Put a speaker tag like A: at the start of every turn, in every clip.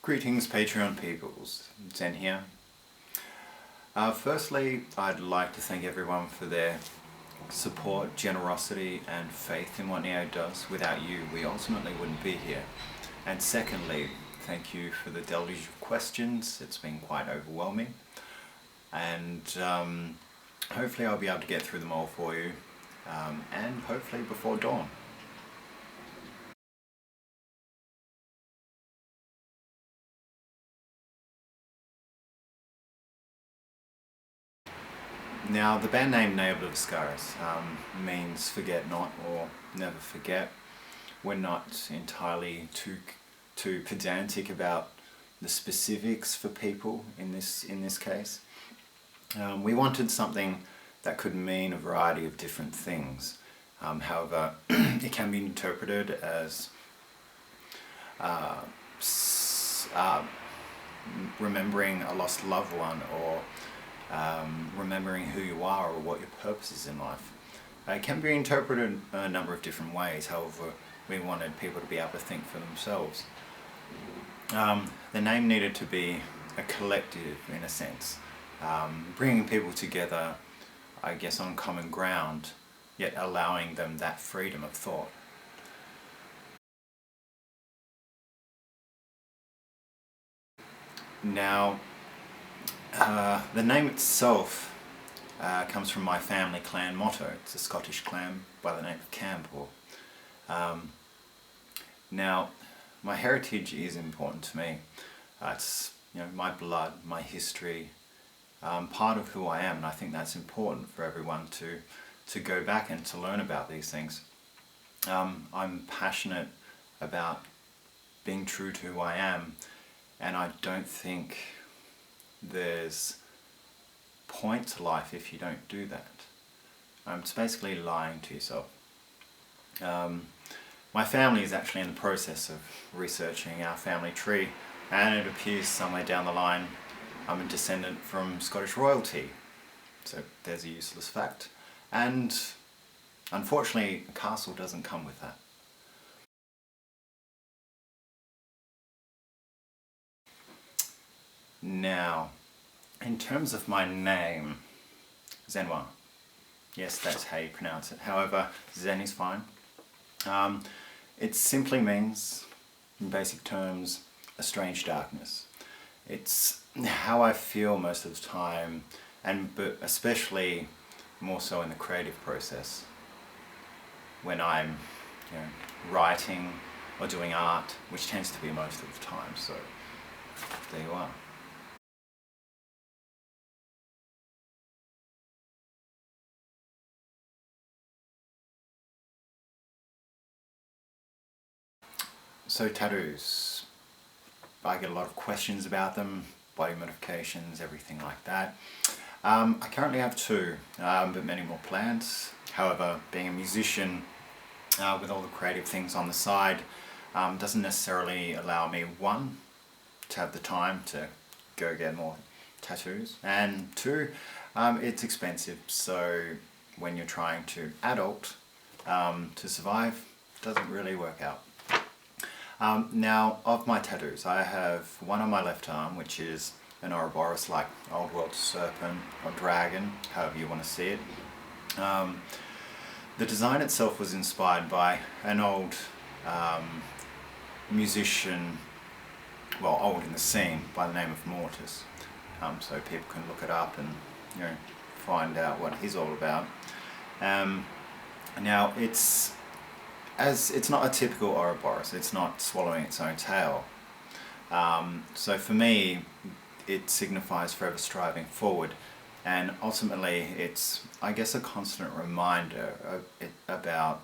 A: Greetings Patreon peoples, Zen here. Firstly, I'd like to thank everyone for their support, generosity and faith in what Neo does. Without you, we ultimately wouldn't be here. And secondly, thank you for the deluge of questions. It's been quite overwhelming. And hopefully I'll be able to get through them all for you, and hopefully before dawn. Now, the band name Nail of Scars means forget not or never forget. We're not entirely too pedantic about the specifics for people in this case. We wanted something that could mean a variety of different things. However, it can be interpreted as remembering a lost loved one, or remembering who you are or what your purpose is in life. It can be interpreted a number of different ways. However, we wanted people to be able to think for themselves. The name needed to be a collective in a sense, bringing people together, I guess, on common ground, yet allowing them that freedom of thought. Now, the name itself comes from my family clan motto. It's a Scottish clan by the name of Campbell. Now, my heritage is important to me. It's my blood, my history, part of who I am, and I think that's important for everyone to go back and to learn about these things. I'm passionate about being true to who I am, and I don't think there's point to life if you don't do that. It's basically lying to yourself. My family is actually in the process of researching our family tree, and it appears somewhere down the line I'm a descendant from Scottish royalty. So there's a useless fact. And unfortunately, a castle doesn't come with that. Now, in terms of my name, XENOYR. Yes, that's how you pronounce it. However, Zen is fine. It simply means, in basic terms, a strange darkness. It's how I feel most of the time, but especially more so in the creative process. When I'm writing or doing art, which tends to be most of the time, so there you are. So tattoos, I get a lot of questions about them, body modifications, everything like that. I currently have two, but many more planned. However, being a musician with all the creative things on the side doesn't necessarily allow me, one, to have the time to go get more tattoos, and two, it's expensive, so when you're trying to adult to survive, it doesn't really work out. Now, of my tattoos, I have one on my left arm, which is an Ouroboros, like old world serpent or dragon, however you want to see it. The design itself was inspired by an old musician, well, old in the scene, by the name of Mortis. So people can look it up and find out what he's all about. Now, it's not a typical Ouroboros, it's not swallowing its own tail. So for me, it signifies forever striving forward, and ultimately it's, I guess, a constant reminder about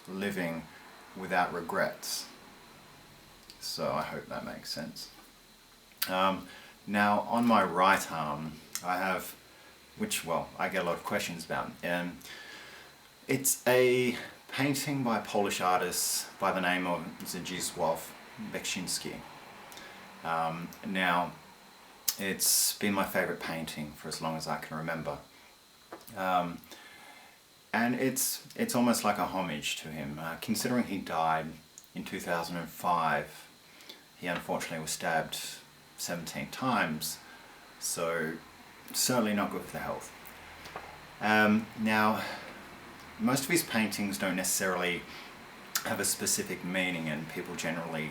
A: living without regrets. So I hope that makes sense. Now, on my right arm, I have, which, well, I get a lot of questions about. It's a painting by a Polish artist by the name of Zdzisław Beksiński. Now, it's been my favourite painting for as long as I can remember. And it's almost like a homage to him, considering he died in 2005. he unfortunately was stabbed 17 times, so certainly not good for the health. Now, most of his paintings don't necessarily have a specific meaning, and people generally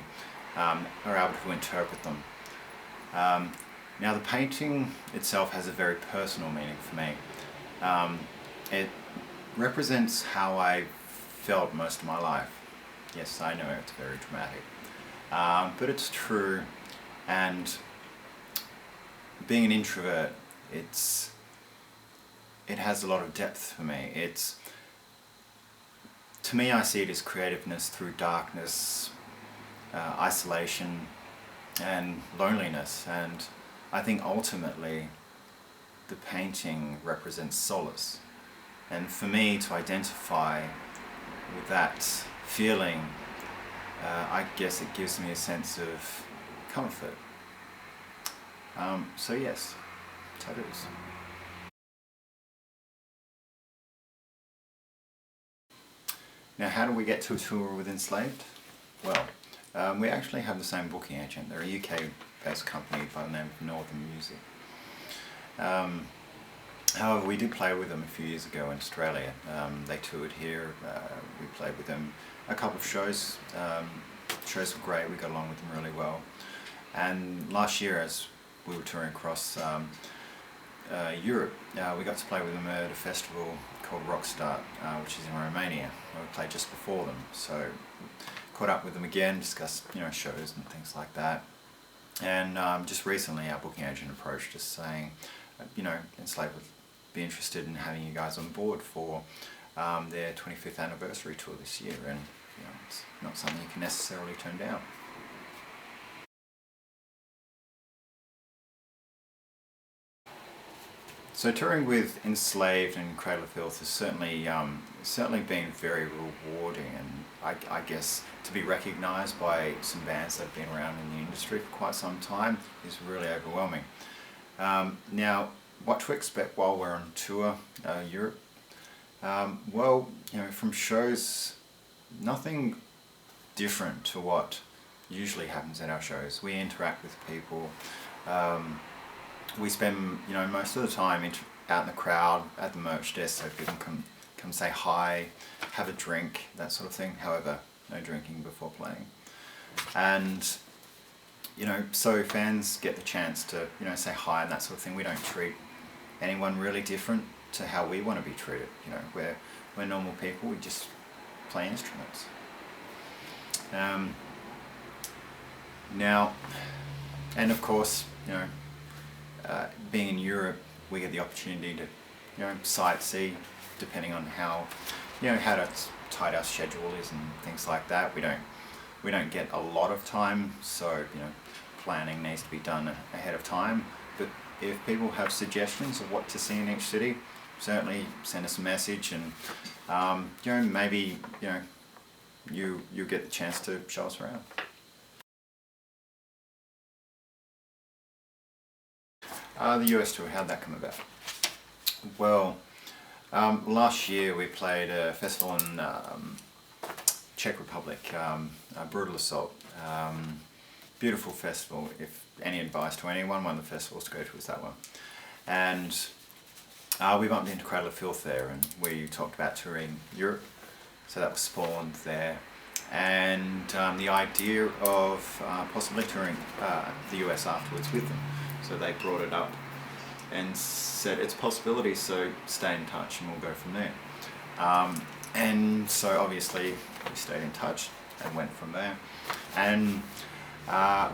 A: are able to interpret them. Now, the painting itself has a very personal meaning for me. It represents how I felt most of my life. Yes, I know it's very dramatic, but it's true. And being an introvert, it has a lot of depth for me. To me, I see it as creativeness through darkness, isolation, and loneliness. And I think ultimately the painting represents solace. And for me to identify with that feeling, I guess it gives me a sense of comfort. So yes, tattoos. Now, how do we get to a tour with Enslaved? Well, we actually have the same booking agent. They're a UK-based company by the name of Northern Music. However, we did play with them a few years ago in Australia. They toured here. We played with them a couple of shows. Shows were great. We got along with them really well. And last year, as we were touring across Europe, we got to play with them at a festival called Rockstar, which is in Romania. We played just before them, so caught up with them again, discussed shows and things like that. And just recently, our booking agent approached us saying, Enslaved would be interested in having you guys on board for their 25th anniversary tour this year, and it's not something you can necessarily turn down. So touring with Enslaved and Cradle of Filth has certainly been very rewarding, and I guess to be recognised by some bands that have been around in the industry for quite some time is really overwhelming. Now, what to expect while we're on tour Europe? Well, from shows, nothing different to what usually happens at our shows. We interact with people. We spend most of the time out in the crowd at the merch desk, so people can come say hi, have a drink, that sort of thing. However, no drinking before playing. And so fans get the chance to say hi and that sort of thing. We don't treat anyone really different to how we want to be treated. We're normal people. We just play instruments. Now, and of course, being in Europe, we get the opportunity to, sightsee, depending on how tight our schedule is and things like that. We don't get a lot of time, so planning needs to be done ahead of time. But if people have suggestions of what to see in each city, certainly send us a message, and maybe you get the chance to show us around. The US tour, how'd that come about? Well, last year we played a festival in Czech Republic, Brutal Assault. Beautiful festival. If any advice to anyone, one of the festivals to go to is that one. And we bumped into Cradle of Filth there, and we talked about touring Europe, so that was spawned there. And the idea of possibly touring the US afterwards with them. So they brought it up and said it's a possibility, so stay in touch and we'll go from there. And so obviously we stayed in touch and went from there. And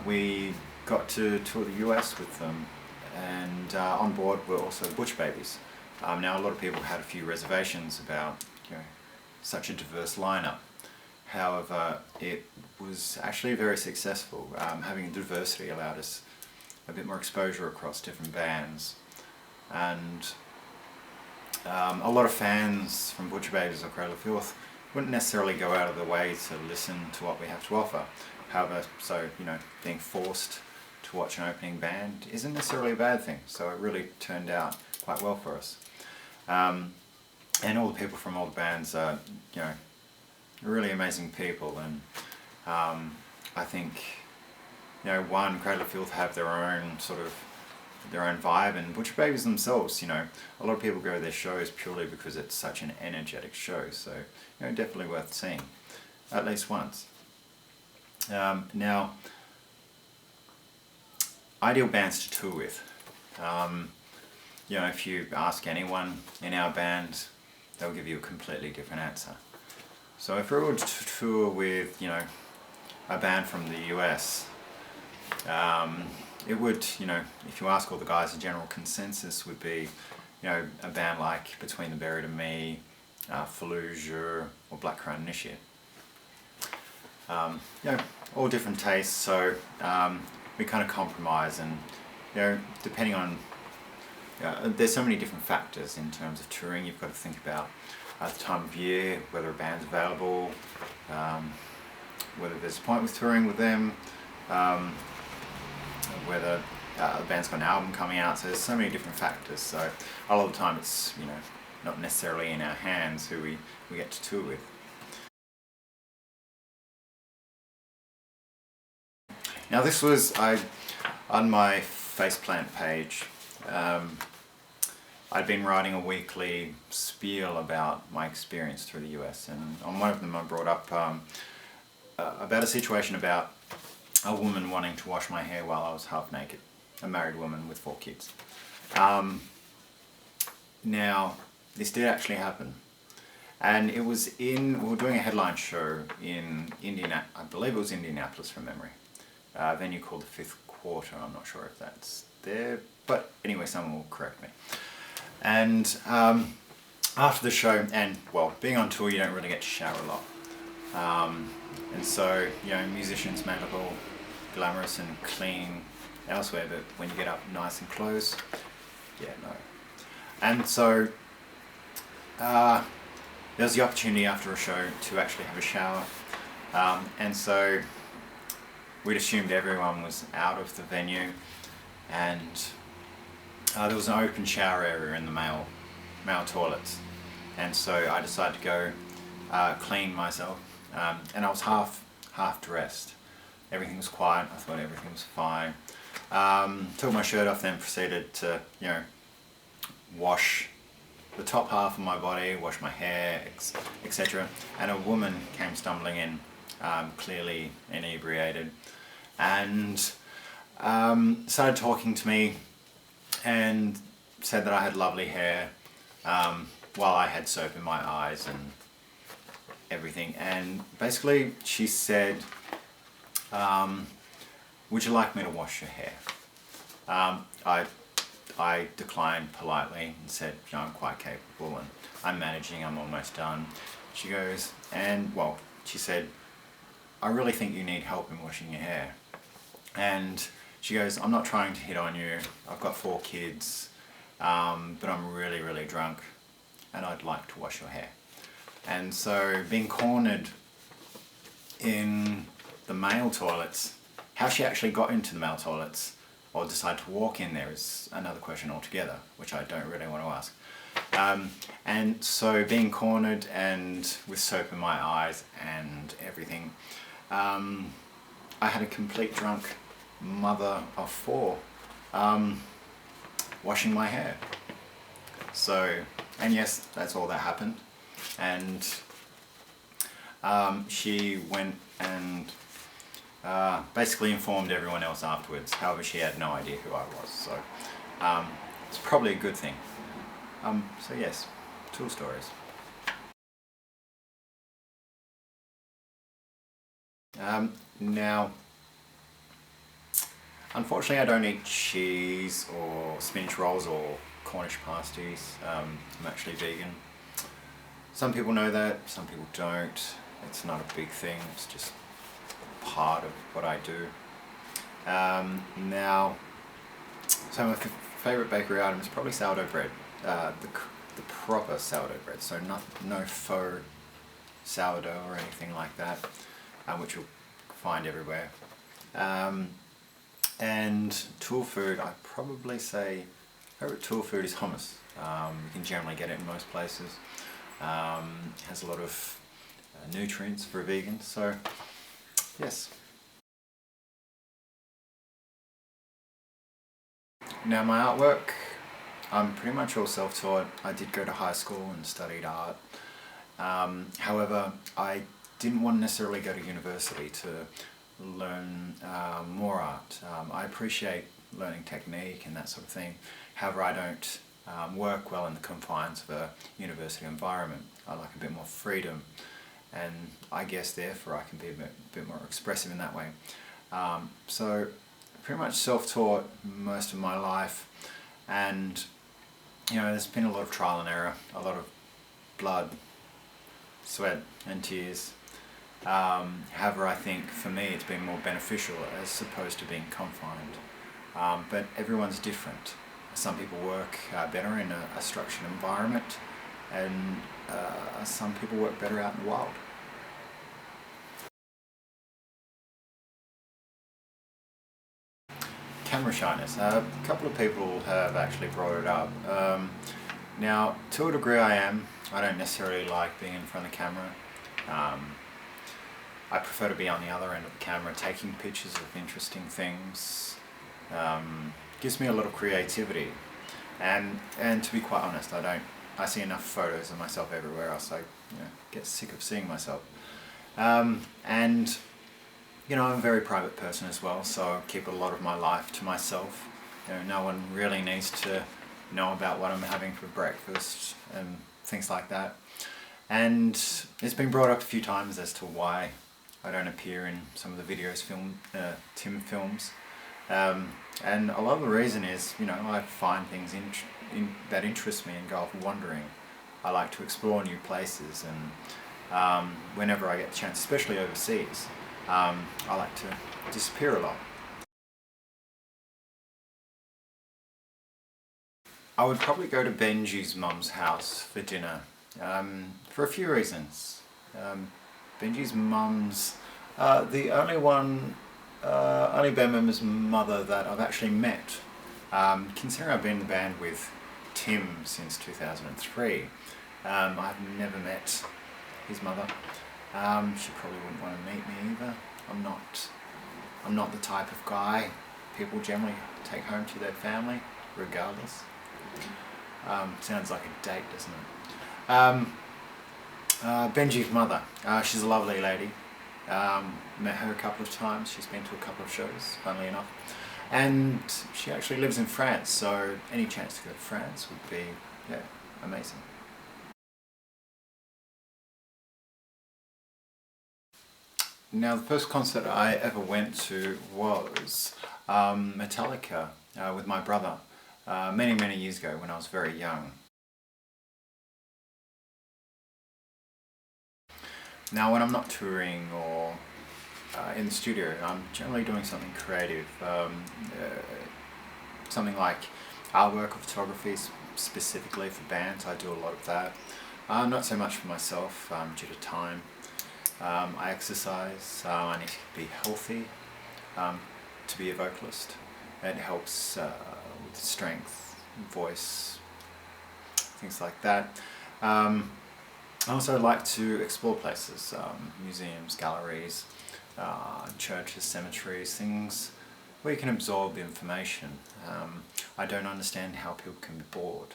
A: we got to tour the US with them, and on board were also the Butch Babies. Now, a lot of people had a few reservations about such a diverse lineup. However, it was actually very successful. Having diversity allowed us a bit more exposure across different bands, and a lot of fans from Butcher Babies or Cradle of Filth wouldn't necessarily go out of their way to listen to what we have to offer. However, being forced to watch an opening band isn't necessarily a bad thing, so it really turned out quite well for us. And all the people from all the bands are really amazing people, and I think one Cradle of Filth have their own sort of their own vibe, and Butcher Babies themselves, a lot of people go to their shows purely because it's such an energetic show, so definitely worth seeing at least once. Now, ideal bands to tour with. If you ask anyone in our band, they'll give you a completely different answer. So if we were to tour with, a band from the US, it would, if you ask all the guys, the general consensus would be, a band like Between the Buried and Me, Fallujah, or Black Crown Initiate. All different tastes, so we kind of compromise, and depending on, there's so many different factors in terms of touring. You've got to think about the time of year, whether a band's available, whether there's a point with touring with them, whether the band's got an album coming out, so there's so many different factors. So a lot of the time it's not necessarily in our hands who we get to tour with. Now this was, on my Faceplant page, I'd been writing a weekly spiel about my experience through the US, and on one of them I brought up about a situation about a woman wanting to wash my hair while I was half naked, a married woman with 4 kids. Now, this did actually happen, and it was we were doing a headline show in I believe it was Indianapolis from memory, a venue called the Fifth Quarter. I'm not sure if that's there, but anyway, someone will correct me. And after the show, and well, being on tour, you don't really get to shower a lot. And so, musicians may look all glamorous and clean elsewhere, but when you get up nice and close, no. And so, there was the opportunity after a show to actually have a shower. And so, we'd assumed everyone was out of the venue, and there was an open shower area in the male toilets, and so I decided to go clean myself, and I was half dressed. Everything was quiet. I thought everything was fine. Took my shirt off, then proceeded to wash the top half of my body, wash my hair, etc. And a woman came stumbling in, clearly inebriated, and started talking to me, and said that I had lovely hair, while I had soap in my eyes and everything. And basically she said, would you like me to wash your hair? I declined politely and said, I'm quite capable and I'm managing, I'm almost done. She goes, she said, I really think you need help in washing your hair. And she goes, I'm not trying to hit on you, I've got 4 kids, but I'm really, really drunk and I'd like to wash your hair. And so being cornered in the male toilets, how she actually got into the male toilets or decided to walk in there is another question altogether, which I don't really want to ask. And so being cornered and with soap in my eyes and everything, I had a complete drunk mother of 4 washing my hair. So, and yes, that's all that happened. And she went and basically informed everyone else afterwards. However, she had no idea who I was, so it's probably a good thing. So yes, tool stories. Now, unfortunately I don't eat cheese or spinach rolls or Cornish pasties. I'm actually vegan. Some people know that, some people don't. It's not a big thing, it's just part of what I do. Now, so my favourite bakery item is probably sourdough bread. The proper sourdough bread, so no faux sourdough or anything like that, which you'll find everywhere. And tool food, I'd probably say favorite tool food is hummus. You can generally get it in most places. It has a lot of nutrients for a vegan, so yes. Now my artwork, I'm pretty much all self-taught. I did go to high school and studied art. However, I didn't want to necessarily go to university to learn more art. I appreciate learning technique and that sort of thing. However, I don't work well in the confines of a university environment. I like a bit more freedom, and I guess therefore I can be a bit more expressive in that way. So pretty much self-taught most of my life, and there's been a lot of trial and error, a lot of blood, sweat and tears. However, I think for me it's been more beneficial as opposed to being confined. But everyone's different. Some people work better in a structured environment, and some people work better out in the wild. Camera shyness. A couple of people have actually brought it up. Now, to a degree I am. I don't necessarily like being in front of the camera. I prefer to be on the other end of the camera, taking pictures of interesting things. Gives me a lot of creativity, and to be quite honest, I see enough photos of myself everywhere else. I get sick of seeing myself. And I'm a very private person as well, so I keep a lot of my life to myself. No one really needs to know about what I'm having for breakfast and things like that. And it's been brought up a few times as to why I don't appear in some of the videos Tim films. And a lot of the reason is, I find things that interest me and go off wandering. I like to explore new places, and whenever I get a chance, especially overseas, I like to disappear a lot. I would probably go to Benji's mum's house for dinner, for a few reasons. Benji's mum's the only band member's mother that I've actually met. Considering I've been in the band with Tim since 2003, I've never met his mother. She probably wouldn't want to meet me either. I'm not the type of guy people generally take home to their family, regardless. Sounds like a date, doesn't it? Benji's mother, she's a lovely lady. Met her a couple of times. She's been to a couple of shows, funnily enough. And she actually lives in France, so any chance to go to France would be, amazing. Now, the first concert I ever went to was Metallica with my brother many, many years ago when I was very young. Now, when I'm not touring or in the studio, I'm generally doing something creative, something like artwork or photography, specifically for bands. I do a lot of that. Not so much for myself due to time. I exercise. I need to be healthy to be a vocalist. It helps with strength, voice, things like that. I also like to explore places, museums, galleries, churches, cemeteries, things where you can absorb information. I don't understand how people can be bored.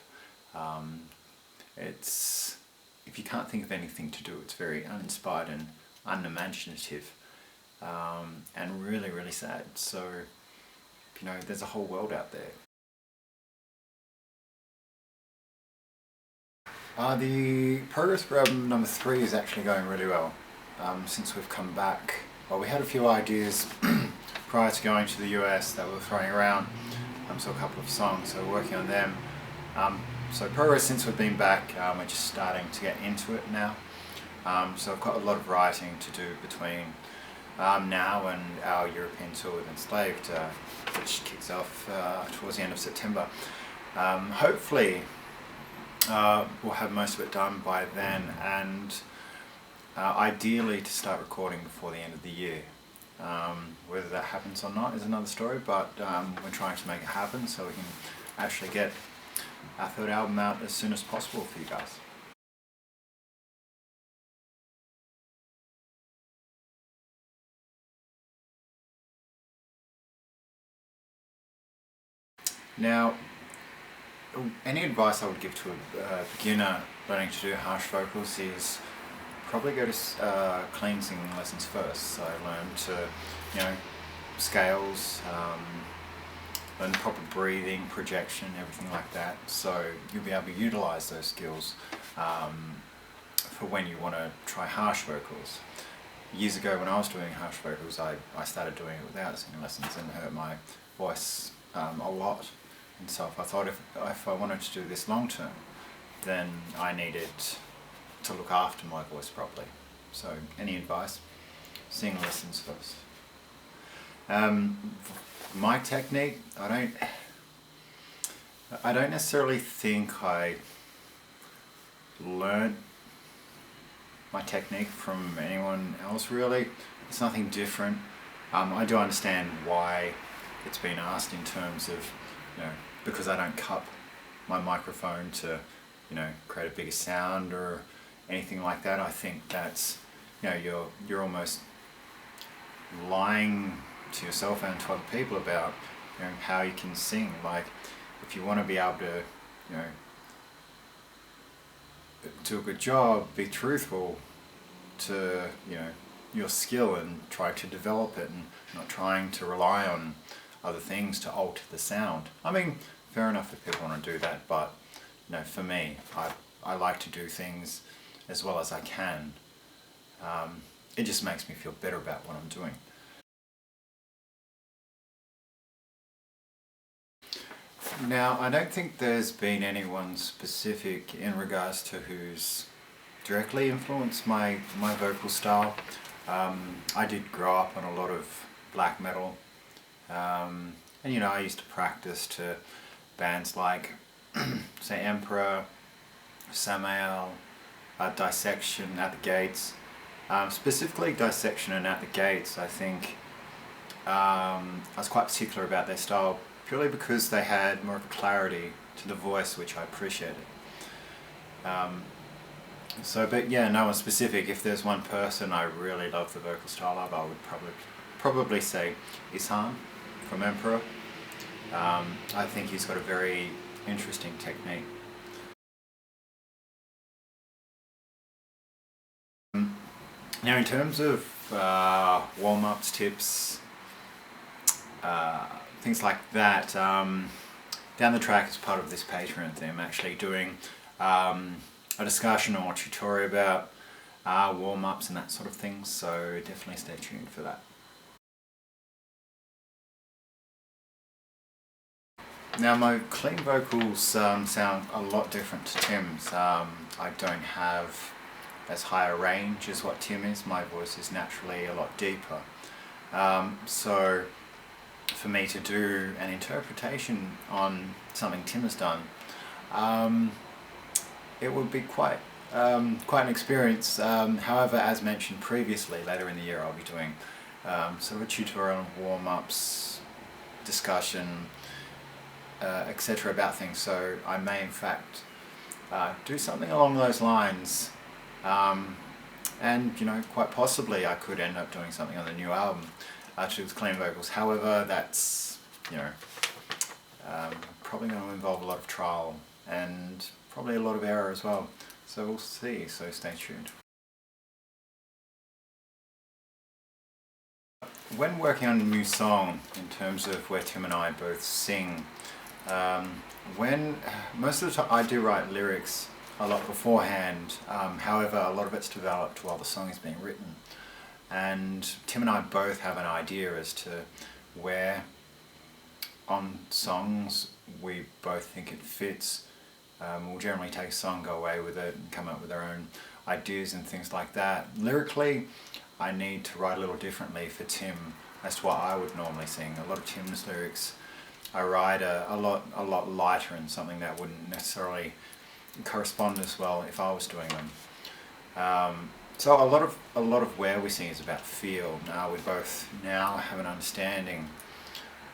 A: If you can't think of anything to do, it's very uninspired and unimaginative, and really, really sad. So, there's a whole world out there. The progress for album number 3 is actually going really well. Since we've come back, well, we had a few ideas prior to going to the US that we were throwing around, so a couple of songs, so we're working on them. So progress since we've been back, we're just starting to get into it now. So I've got a lot of writing to do between now and our European tour with Enslaved, which kicks off towards the end of September. Hopefully we'll have most of it done by then, and ideally to start recording before the end of the year. Whether that happens or not is another story, but we're trying to make it happen so we can actually get our 3rd album out as soon as possible for you guys. Now, any advice I would give to a beginner learning to do harsh vocals is probably go to clean singing lessons first. So learn to, scales, learn proper breathing, projection, everything like that. So you'll be able to utilize those skills for when you want to try harsh vocals. Years ago when I was doing harsh vocals, I started doing it without singing lessons and hurt my voice a lot. And so I thought if I wanted to do this long term, then I needed to look after my voice properly. So any advice? Sing lessons first. My technique, I don't necessarily think I learned my technique from anyone else really. It's nothing different. I do understand why it's been asked in terms of, because I don't cup my microphone to, create a bigger sound or anything like that. I think that's, you're almost lying to yourself and to other people about, how you can sing. Like, if you want to be able to, do a good job, be truthful to, your skill and try to develop it and not trying to rely on other things to alter the sound. I mean, fair enough if people want to do that, but for me, I like to do things as well as I can. It just makes me feel better about what I'm doing. Now, I don't think there's been anyone specific in regards to who's directly influenced my vocal style. I did grow up on a lot of black metal, and I used to practice to bands like, say, Emperor, Samael, Dissection, At the Gates. Specifically Dissection and At the Gates, I think I was quite particular about their style purely because they had more of a clarity to the voice, which I appreciated. But yeah, no one specific. If there's one person I really love the vocal style of, I would probably say Ishan from Emperor. I think he's got a very interesting technique. Now, in terms of warm-ups, tips, things like that, down the track as part of this Patreon thing, I'm actually doing a discussion or tutorial about warm-ups and that sort of thing, so definitely stay tuned for that. Now, my clean vocals sound a lot different to Tim's. I don't have as high a range as what Tim is. My voice is naturally a lot deeper. So for me to do an interpretation on something Tim has done, it would be quite an experience. However, as mentioned previously, later in the year I'll be doing sort of a tutorial on warm-ups, discussion, etc. about things. So I may in fact do something along those lines, and quite possibly I could end up doing something on the new album to do with clean vocals. However, that's probably going to involve a lot of trial and probably a lot of error as well. So we'll see, so stay tuned. When working on a new song, in terms of where Tim and I both sing, most of the time I do write lyrics a lot beforehand, however a lot of it's developed while the song is being written. And Tim and I both have an idea as to where on songs we both think it fits. We'll generally take a song, go away with it, and come up with our own ideas and things like that. Lyrically, I need to write a little differently for Tim as to what I would normally sing. A lot of Tim's lyrics I write a lot lighter and something that wouldn't necessarily correspond as well if I was doing them. So a lot of where we sing is about feel. We both now have an understanding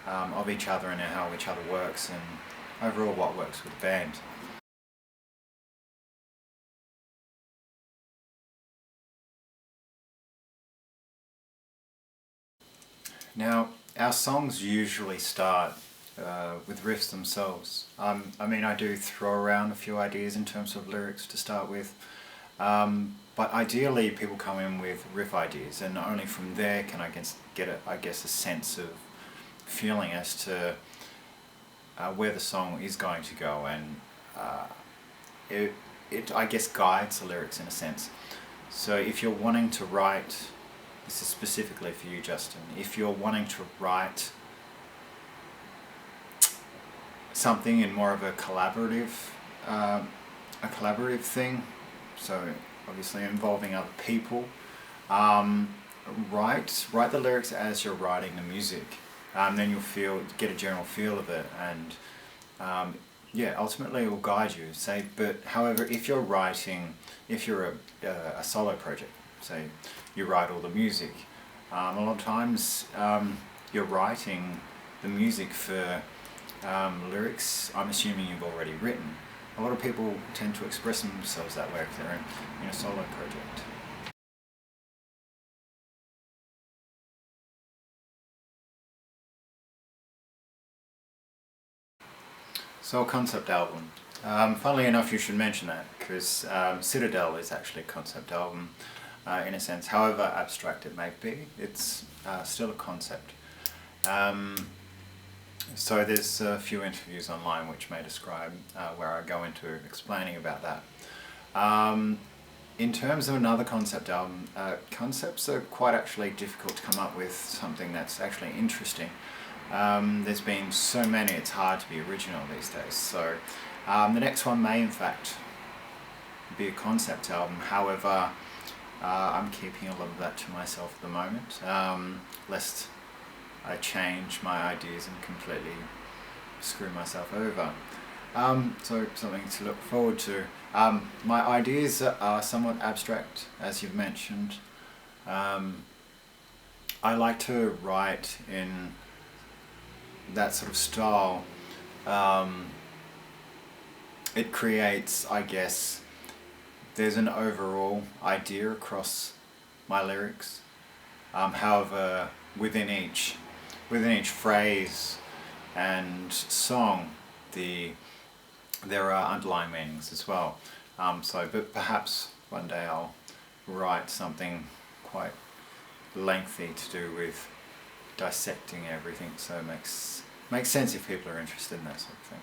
A: of each other and how each other works, and overall what works with the band. Now, our songs usually start with riffs themselves. I mean, I do throw around a few ideas in terms of lyrics to start with, but ideally people come in with riff ideas, and only from there can I get a sense of feeling as to where the song is going to go, and it I guess guides the lyrics in a sense. So if you're wanting to write, this is specifically for you, Justin, if you're wanting to write something in more of a collaborative thing, so obviously involving other people, write the lyrics as you're writing the music. Then you'll get a general feel of it, and yeah, ultimately it will guide you. But however, if you're a solo project, say you write all the music, a lot of times you're writing the music for lyrics I'm assuming you've already written. A lot of people tend to express themselves that way if they're in a solo project. So a concept album. Funnily enough, you should mention that, because Citadel is actually a concept album in a sense. However abstract it may be, it's still a concept. So there's a few interviews online which may describe where I go into explaining about that. In terms of another concept album, concepts are quite actually difficult to come up with something that's actually interesting. There's been so many, it's hard to be original these days. So the next one may in fact be a concept album. However, I'm keeping a lot of that to myself at the moment, lest I change my ideas and completely screw myself over. So something to look forward to. My ideas are somewhat abstract, as you've mentioned. I like to write in that sort of style. It creates, I guess, there's an overall idea across my lyrics. However, within each phrase and song, there are underlying meanings as well. But perhaps one day I'll write something quite lengthy to do with dissecting everything, so it makes sense if people are interested in that sort of thing.